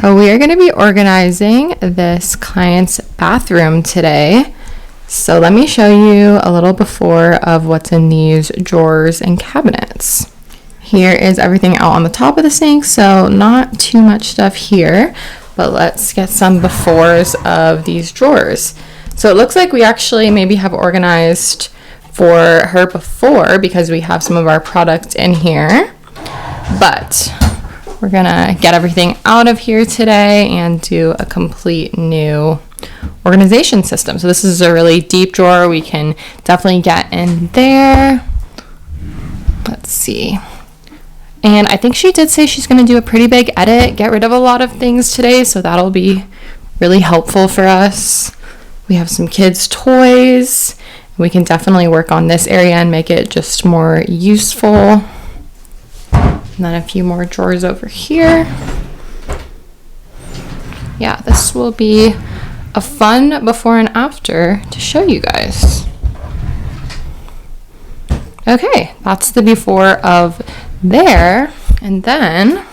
So we are going to be organizing this client's bathroom today. So let me show you a little before of what's in these drawers and cabinets. Here is everything out on the top of the sink, so not too much stuff here, but let's get some befores of these drawers. So it looks like we actually maybe have organized for her before because we have some of our products in here, but we're gonna get everything out of here today and do a complete new organization system. So this is a really deep drawer. We can definitely get in there. Let's see. And I think she did say she's going to do a pretty big edit, get rid of a lot of things today, so that'll be really helpful for us. We have some kids' toys. We can definitely work on this area and make it just more useful. And then a few more drawers over here. Yeah, this will be a fun before and after to show you guys. Okay, that's the before of there. And then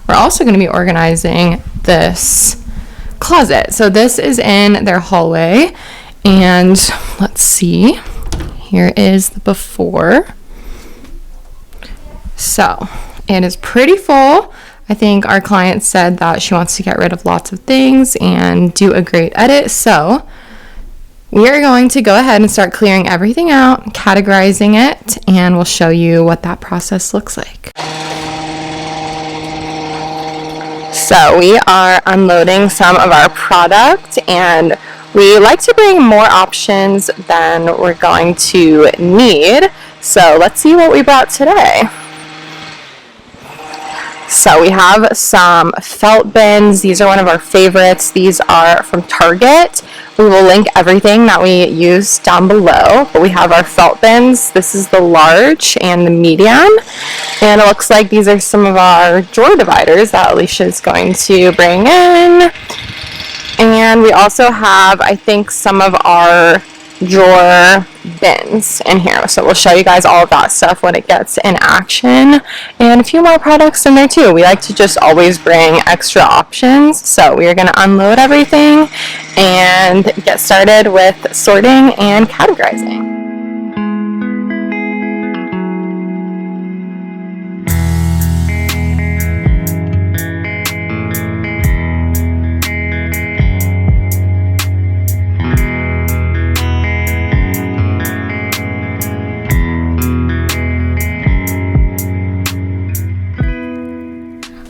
we're also going to be organizing this closet. So this is in their hallway. And let's see, here is the before. So it is pretty full. I think our client said that she wants to get rid of lots of things and do a great edit. So we are going to go ahead and start clearing everything out, categorizing it, and we'll show you what that process looks like. So we are unloading some of our product, and we like to bring more options than we're going to need. So let's see what we brought today. So we have some felt bins. These are one of our favorites. These are from Target. We will link everything that we use down below. But we have our felt bins. This is the large and the medium. And it looks like these are some of our drawer dividers that Alicia is going to bring in. And we also have, I think, some of our drawer bins in here. So we'll show you guys all of that stuff when it gets in action. And a few more products in there too. We like to just always bring extra options. So we are going to unload everything and get started with sorting and categorizing.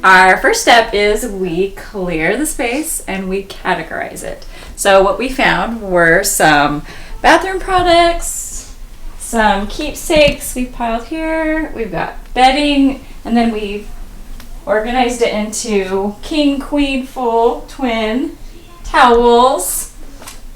Our first step is we clear the space and we categorize it. So what we found were some bathroom products, some keepsakes we piled here, we've got bedding, and then we've organized it into king, queen, full, twin, towels,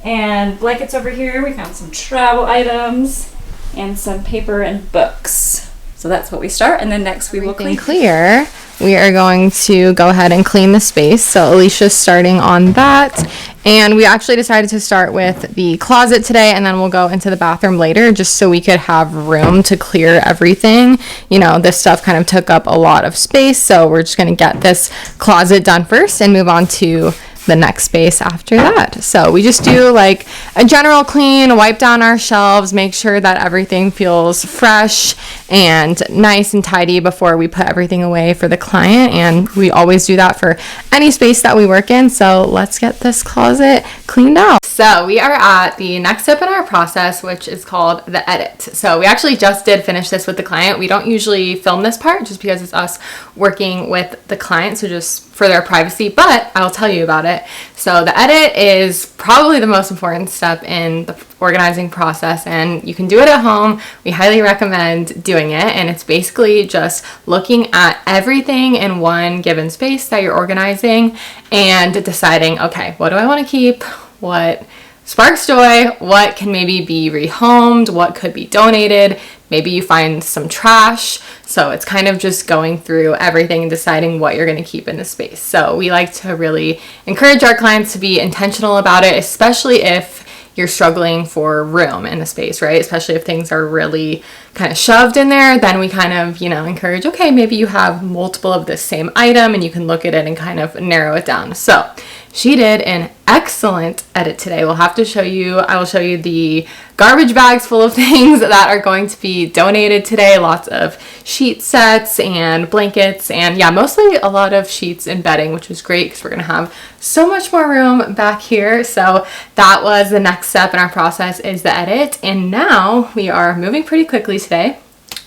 and blankets over here. We found some travel items and some paper and books. So that's what we start, and then next we will clear. We are going to go ahead and clean the space. So Alicia's starting on that. And we actually decided to start with the closet today, and then we'll go into the bathroom later just so we could have room to clear everything. You know, this stuff kind of took up a lot of space, so we're just going to get this closet done first and move on to the next space after that. So we just do like a general clean, wipe down our shelves, make sure that everything feels fresh and nice and tidy before we put everything away for the client. And we always do that for any space that we work in. So let's get this closet cleaned out. So we are at the next step in our process, which is called the edit. So we actually just did finish this with the client. We don't usually film this part just because it's us working with the client, so just for their privacy, but I'll tell you about it. So the edit is probably the most important step in the organizing process, and you can do it at home. We highly recommend doing it, and it's basically just looking at everything in one given space that you're organizing and deciding, okay, what do I want to keep? What sparks joy? What can maybe be rehomed? What could be donated? Maybe you find some trash. So it's kind of just going through everything and deciding what you're going to keep in the space. So we like to really encourage our clients to be intentional about it, especially if you're struggling for room in the space, right? Especially if things are really kind of shoved in there, then we kind of, encourage, okay, maybe you have multiple of the same item and you can look at it and kind of narrow it down. So she did an excellent edit today. I will show you the garbage bags full of things that are going to be donated today. Lots of sheet sets and blankets, and yeah, mostly a lot of sheets and bedding, which is great because we're going to have so much more room back here. So that was the next step in our process, is the edit. And now we are moving pretty quickly today.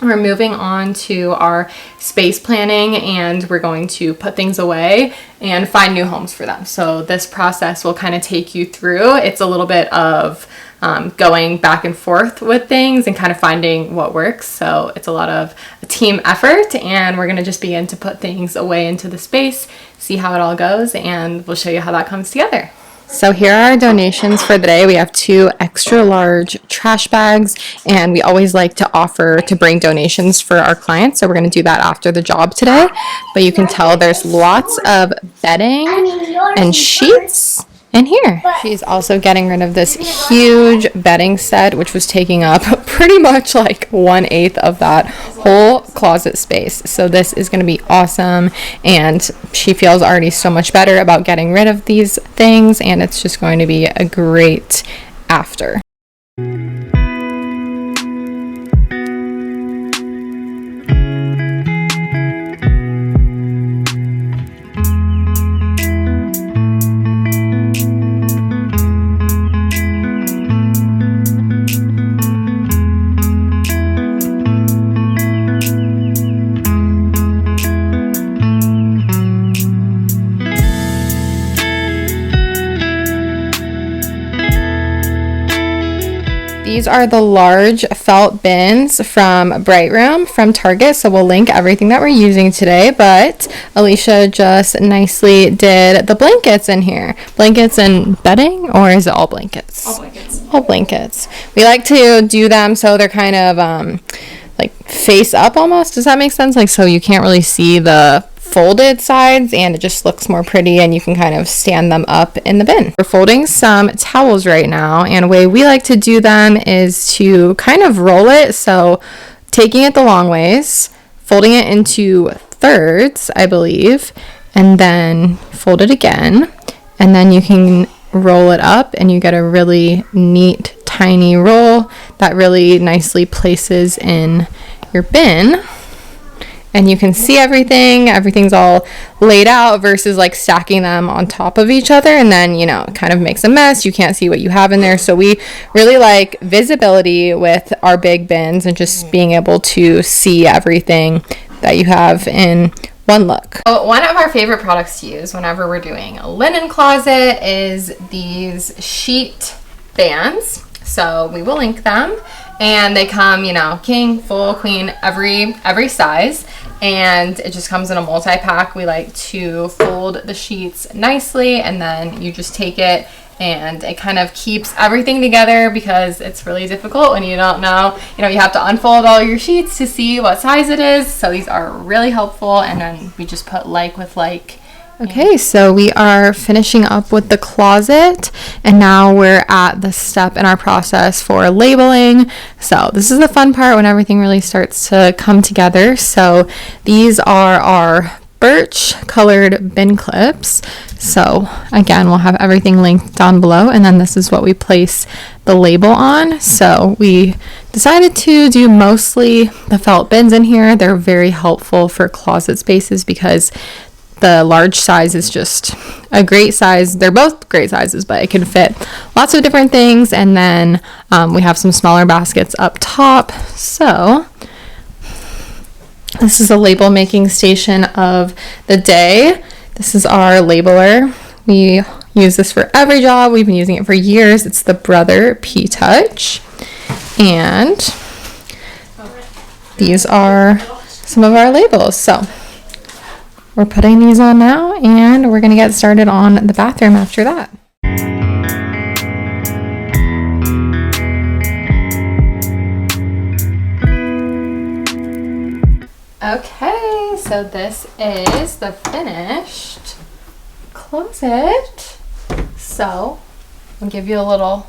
We're moving on to our space planning, and we're going to put things away and find new homes for them. So this process will kind of take you through. It's a little bit of going back and forth with things and kind of finding what works. So it's a lot of a team effort, and we're going to just begin to put things away into the space, see how it all goes, and we'll show you how that comes together. So here are our donations for the day. We have 2 extra large trash bags, and we always like to offer to bring donations for our clients. So we're going to do that after the job today. But you can tell there's lots of bedding and sheets in here. She's also getting rid of this huge bedding set, which was taking up pretty much like 1/8 of that whole closet space. So this is going to be awesome, and she feels already so much better about getting rid of these things, and it's just going to be a great after. These are the large felt bins from Bright Room from Target, so we'll link everything that we're using today, but Alicia just nicely did the blankets in here. Blankets and bedding, or is it all blankets? All blankets. All blankets. We like to do them so they're kind of like face up almost. Does that make sense? Like, so you can't really see the folded sides, and it just looks more pretty, and you can kind of stand them up in the bin. We're folding some towels right now, and the way we like to do them is to kind of roll it. So taking it the long ways, folding it into thirds, I believe, and then fold it again, and then you can roll it up and you get a really neat tiny roll that really nicely places in your bin. And you can see everything's all laid out versus like stacking them on top of each other, and then, it kind of makes a mess. You can't see what you have in there. So we really like visibility with our big bins and just being able to see everything that you have in one look. So one of our favorite products to use whenever we're doing a linen closet is these sheet bands. So we will link them, and they come, king, full, queen, every size, and it just comes in a multi-pack. We like to fold the sheets nicely, and then you just take it, and it kind of keeps everything together, because it's really difficult when you don't know, you have to unfold all your sheets to see what size it is. So these are really helpful, and then we just put like with like. Okay, so we are finishing up with the closet, and now we're at the step in our process for labeling. So this is the fun part, when everything really starts to come together. So these are our birch colored bin clips. So again, we'll have everything linked down below, and then this is what we place the label on. So we decided to do mostly the felt bins in here. They're very helpful for closet spaces because the large size is just a great size. They're both great sizes, but it can fit lots of different things. And then we have some smaller baskets up top. So this is a label making station of the day. This is our labeler. We use this for every job. We've been using it for years. It's the Brother P-Touch. And these are some of our labels. So we're putting these on now, and we're going to get started on the bathroom after that. Okay, so this is the finished closet. So I'll give you a little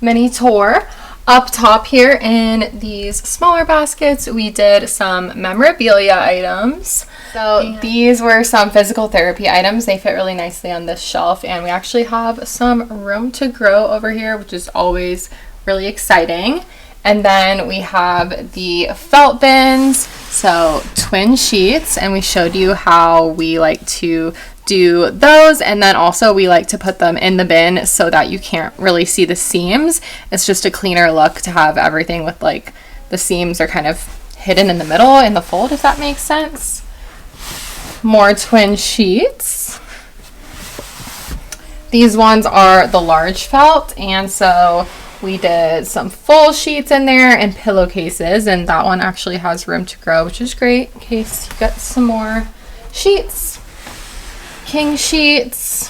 mini tour. Up top here in these smaller baskets, we did some memorabilia items. So these were some physical therapy items. They fit really nicely on this shelf, and we actually have some room to grow over here, which is always really exciting. And then we have the felt bins, so twin sheets, and we showed you how we like to do those, and then also we like to put them in the bin so that you can't really see the seams. It's just a cleaner look to have everything with like the seams are kind of hidden in the middle in the fold, if that makes sense. More twin sheets. These ones are the large felt, and so we did some full sheets in there and pillowcases, and that one actually has room to grow, which is great in case you got some more sheets. King sheets.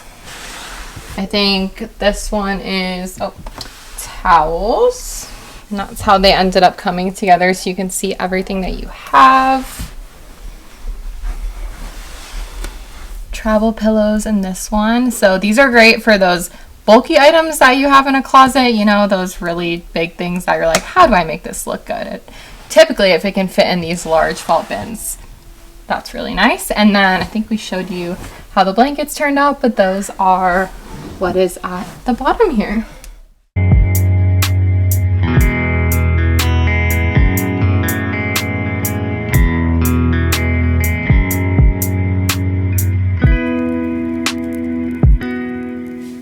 I think this one is towels, and that's how they ended up coming together, so you can see everything that you have. Travel pillows in this one. So these are great for those bulky items that you have in a closet, you know, those really big things that you're like, how do I make this look good? Typically, if it can fit in these large felt bins, that's really nice. And then I think we showed you how the blankets turned out, but those are what is at the bottom here.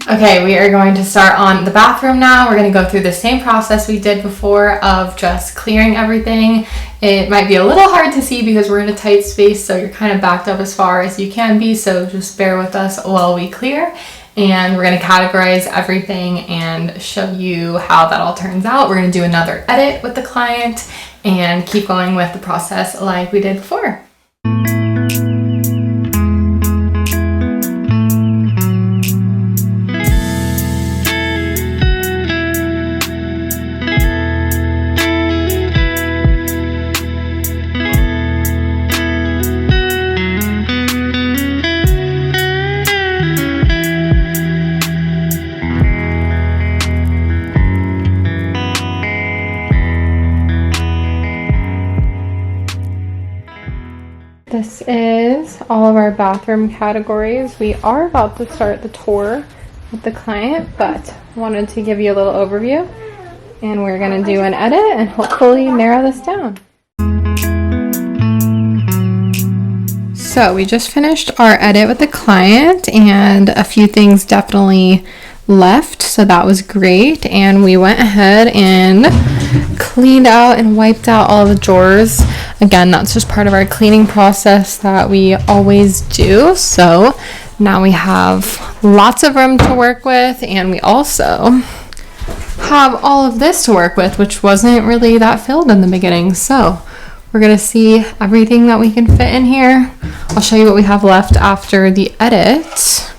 Okay, we are going to start on the bathroom now. We're going to go through the same process we did before of just clearing everything. It might be a little hard to see because we're in a tight space, so you're kind of backed up as far as you can be, so just bear with us while we clear. And we're going to categorize everything and show you how that all turns out. We're going to do another edit with the client and keep going with the process like we did before. This is all of our bathroom categories. We are about to start the tour with the client, but wanted to give you a little overview. And we're going to do an edit and hopefully narrow this down. So we just finished our edit with the client, and a few things definitely left, so that was great. And we went ahead and cleaned out and wiped out all the drawers. Again, that's just part of our cleaning process that we always do. So now we have lots of room to work with, and we also have all of this to work with, which wasn't really that filled in the beginning. So we're gonna see everything that we can fit in here. I'll show you what we have left after the edit.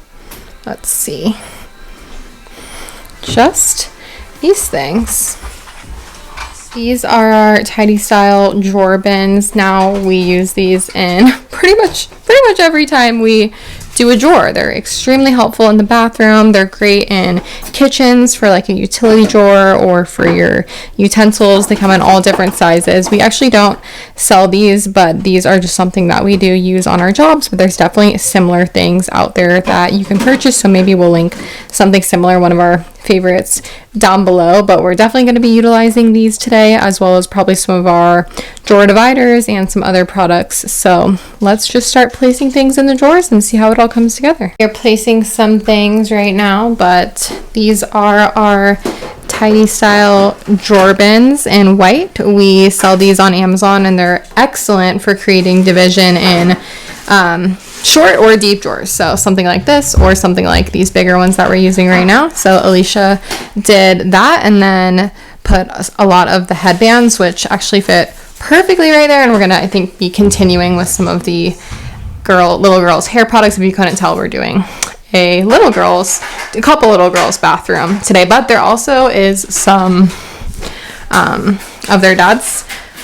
Let's see. Just these things. These are our tidy style drawer bins. Now we use these in pretty much every time we do a drawer. They're extremely helpful in the bathroom. They're great in kitchens for like a utility drawer or for your utensils. They come in all different sizes. We actually don't sell these, but these are just something that we do use on our jobs. But there's definitely similar things out there that you can purchase. So maybe we'll link something similar, one of our favorites, down below. But we're definitely going to be utilizing these today, as well as probably some of our drawer dividers and some other products. So let's just start placing things in the drawers and see how it all comes together. We're placing some things right now, but these are our tidy style drawer bins in white. We sell these on Amazon, and they're excellent for creating division in short or deep drawers. So something like this, or something like these bigger ones that we're using right now. So Alicia did that, and then put a lot of the headbands, which actually fit perfectly right there. And we're gonna, I think, be continuing with some of the little girls hair products. If you couldn't tell, we're doing a couple little girls bathroom today, but there also is some of their dad's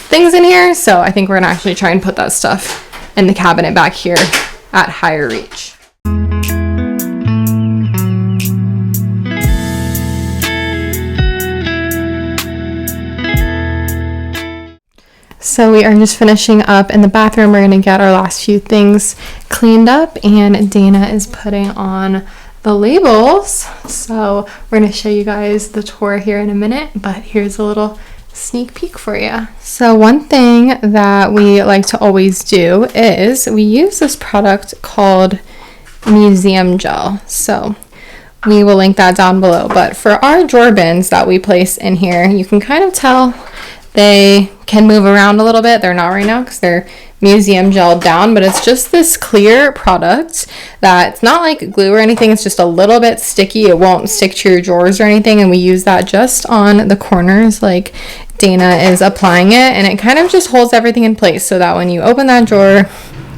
things in here. So I think we're gonna actually try and put that stuff in the cabinet back here at higher reach. So we are just finishing up in the bathroom. We're going to get our last few things cleaned up, and Dana is putting on the labels. So we're going to show you guys the tour here in a minute, but here's a little sneak peek for you. So one thing that we like to always do is we use this product called Museum Gel. So we will link that down below. But for our drawer bins that we place in here, you can kind of tell they can move around a little bit. They're not right now because they're museum gel down, but it's just this clear product that's not like glue or anything. It's just a little bit sticky. It won't stick to your drawers or anything, and we use that just on the corners like Dana is applying it, and it kind of just holds everything in place so that when you open that drawer,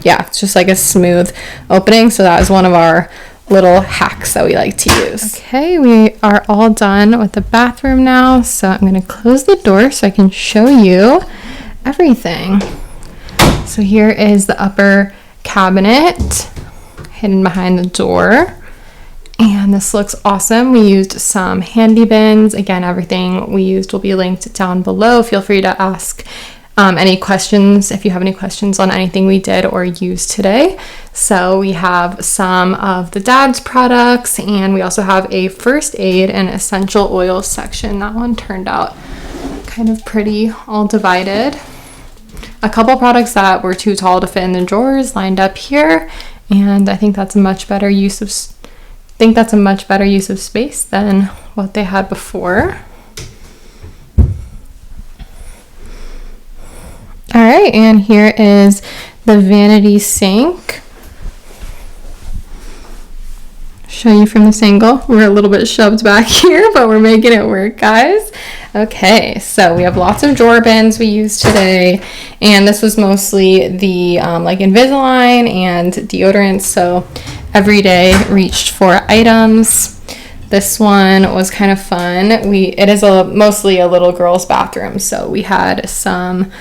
yeah, it's just like a smooth opening. So that is one of our little hacks that we like to use. Okay, we are all done with the bathroom now, so I'm going to close the door so I can show you everything. So here is the upper cabinet hidden behind the door, and this looks awesome. We used some handy bins. Again, everything we used will be linked down below. Feel free to ask any questions if you have any questions on anything we did or used today. So we have some of the dad's products, and we also have a first aid and essential oils section. That one turned out kind of pretty, all divided. A couple products that were too tall to fit in the drawers lined up here, and I think that's a much better use of space than what they had before. All right, and here is the vanity sink. Show you from this angle. We're a little bit shoved back here, but we're making it work, guys. Okay, so we have lots of drawer bins we used today, and this was mostly the like Invisalign and deodorants, so every day reached for items. This one was kind of fun. It is mostly a little girl's bathroom, so we had some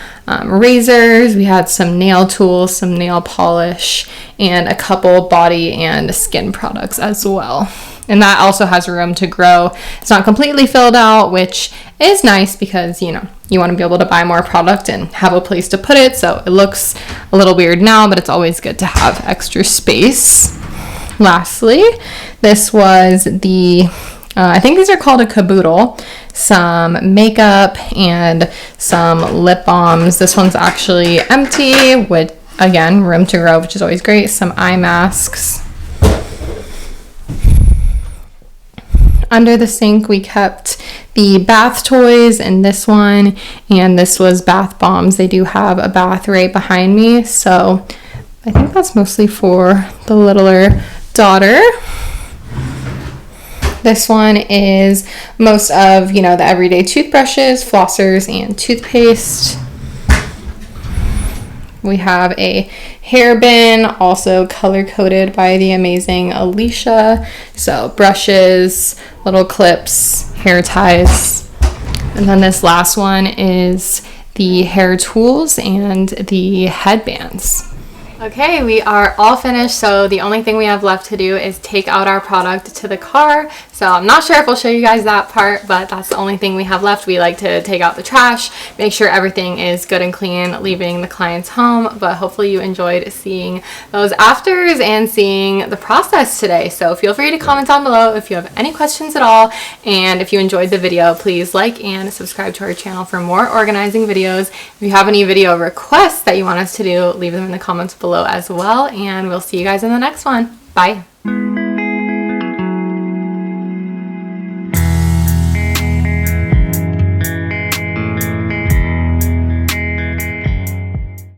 razors, we had some nail tools, some nail polish, and a couple body and skin products as well. And that also has room to grow. It's not completely filled out, which is nice because, you know, you want to be able to buy more product and have a place to put it. So it looks a little weird now, but it's always good to have extra space. Lastly, this was the, I think these are called a caboodle, some makeup and some lip balms. This one's actually empty with, again, room to grow, which is always great. Some eye masks. Under the sink, we kept the bath toys in this one, and this was bath bombs. They do have a bath right behind me, so I think that's mostly for the littler daughter. This one is most of, you know, the everyday toothbrushes, flossers, and toothpaste. We have a hair bin, also color coded by the amazing Alicia. So brushes, little clips, hair ties. And then this last one is the hair tools and the headbands. Okay, we are all finished, so the only thing we have left to do is take out our product to the car. So I'm not sure if we'll show you guys that part, but that's the only thing we have left. We like to take out the trash, make sure everything is good and clean, leaving the clients home, but hopefully you enjoyed seeing those afters and seeing the process today. So feel free to comment down below if you have any questions at all, and if you enjoyed the video, please like and subscribe to our channel for more organizing videos. If you have any video requests that you want us to do, leave them in the comments below as well, and we'll see you guys in the next one. Bye.